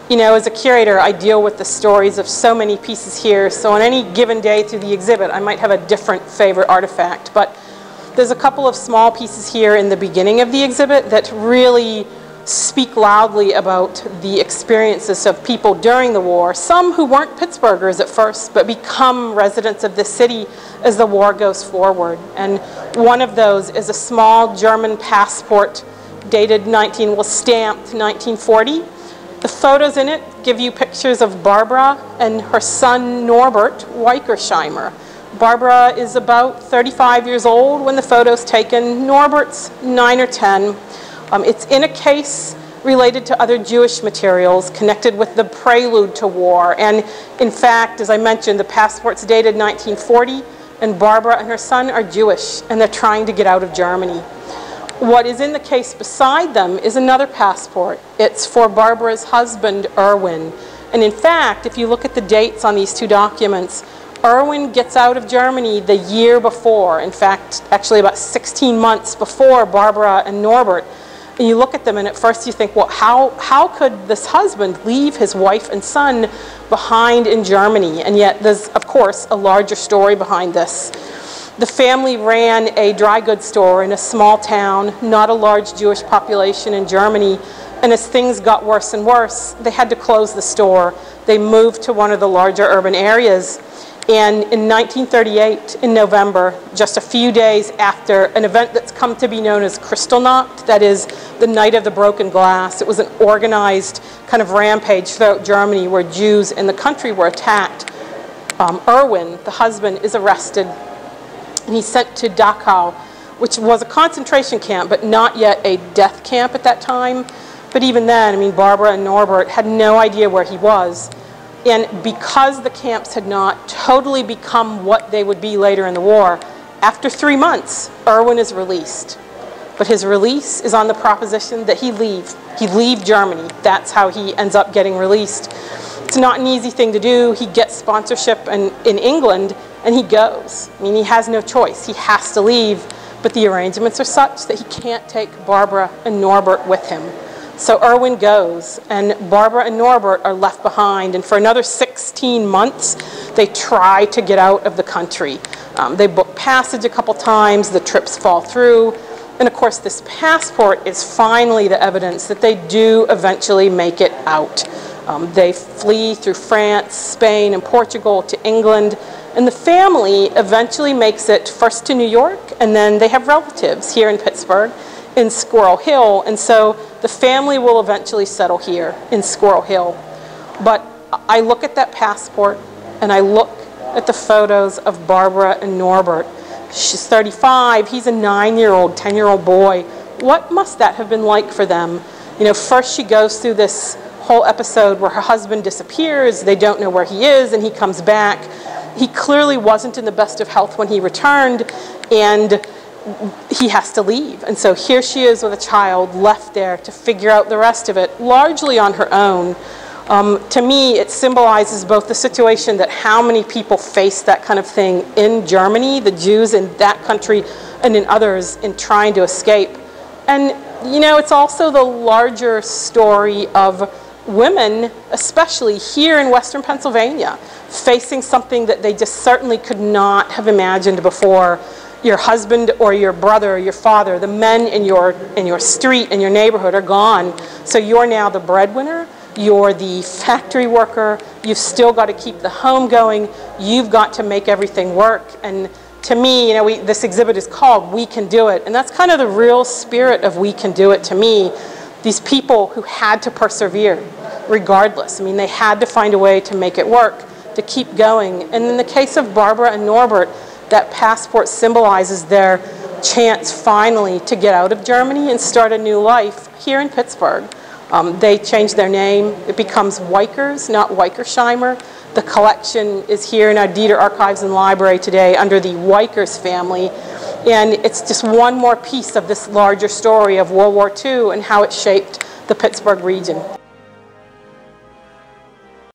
You know, as a curator, I deal with the stories of so many pieces here, so on any given day through the exhibit, I might have a different favorite artifact. But there's a couple of small pieces here in the beginning of the exhibit that really speak loudly about the experiences of people during the war, some who weren't Pittsburghers at first, but become residents of this city as the war goes forward. And one of those is a small German passport dated stamped 1940. The photos in it give you pictures of Barbara and her son Norbert Weikersheimer. Barbara is about 35 years old when the photo's taken. Norbert's 9 or 10. It's in a case related to other Jewish materials connected with the prelude to war. And in fact, as I mentioned, the passport's dated 1940, and Barbara and her son are Jewish, and they're trying to get out of Germany. What is in the case beside them is another passport. It's for Barbara's husband, Erwin. And in fact, if you look at the dates on these two documents, Erwin gets out of Germany the year before. In fact, actually about 16 months before Barbara and Norbert. And you look at them and at first you think, well, how could this husband leave his wife and son behind in Germany? And yet there's, of course, a larger story behind this. The family ran a dry goods store in a small town, not a large Jewish population in Germany. And as things got worse and worse, they had to close the store. They moved to one of the larger urban areas. And in 1938, in November, just a few days after an event that's come to be known as Kristallnacht, that is the Night of the Broken Glass, it was an organized kind of rampage throughout Germany where Jews in the country were attacked. Erwin, the husband, is arrested, and he's sent to Dachau, which was a concentration camp, but not yet a death camp at that time. But even then, I mean, Barbara and Norbert had no idea where he was. And because the camps had not totally become what they would be later in the war, after 3 months, Erwin is released. But his release is on the proposition that he leave Germany. That's how he ends up getting released. It's not an easy thing to do. He gets sponsorship in England, and he goes. I mean, he has no choice. He has to leave. But the arrangements are such that he can't take Barbara and Norbert with him. So Erwin goes, and Barbara and Norbert are left behind, and for another 16 months, they try to get out of the country. They book passage a couple times, the trips fall through, and of course this passport is finally the evidence that they do eventually make it out. They flee through France, Spain, and Portugal to England, and the family eventually makes it first to New York, and then they have relatives here in Pittsburgh, in Squirrel Hill, and so the family will eventually settle here in Squirrel Hill. But I look at that passport and I look at the photos of Barbara and Norbert. She's 35, he's a 9-year-old, 10-year-old boy. What must that have been like for them? You know, first she goes through this whole episode where her husband disappears, they don't know where he is, and he comes back. He clearly wasn't in the best of health when he returned, and he has to leave. And so here she is with a child left there to figure out the rest of it, largely on her own. To me, it symbolizes both the situation that how many people face that kind of thing in Germany, the Jews in that country, and in others in trying to escape. And, you know, it's also the larger story of women, especially here in Western Pennsylvania, facing something that they just certainly could not have imagined before. Your husband or your brother or your father, the men in your street, in your neighborhood are gone. So you're now the breadwinner, you're the factory worker, you've still got to keep the home going, you've got to make everything work. And to me, you know, this exhibit is called We Can Do It. And that's kind of the real spirit of We Can Do It to me. These people who had to persevere regardless. I mean, they had to find a way to make it work, to keep going. And in the case of Barbara and Norbert, that passport symbolizes their chance finally to get out of Germany and start a new life here in Pittsburgh. They change their name. It becomes Weikers, not Weikersheimer. The collection is here in our Dieter Archives and Library today under the Weikers family. And it's just one more piece of this larger story of World War II and how it shaped the Pittsburgh region.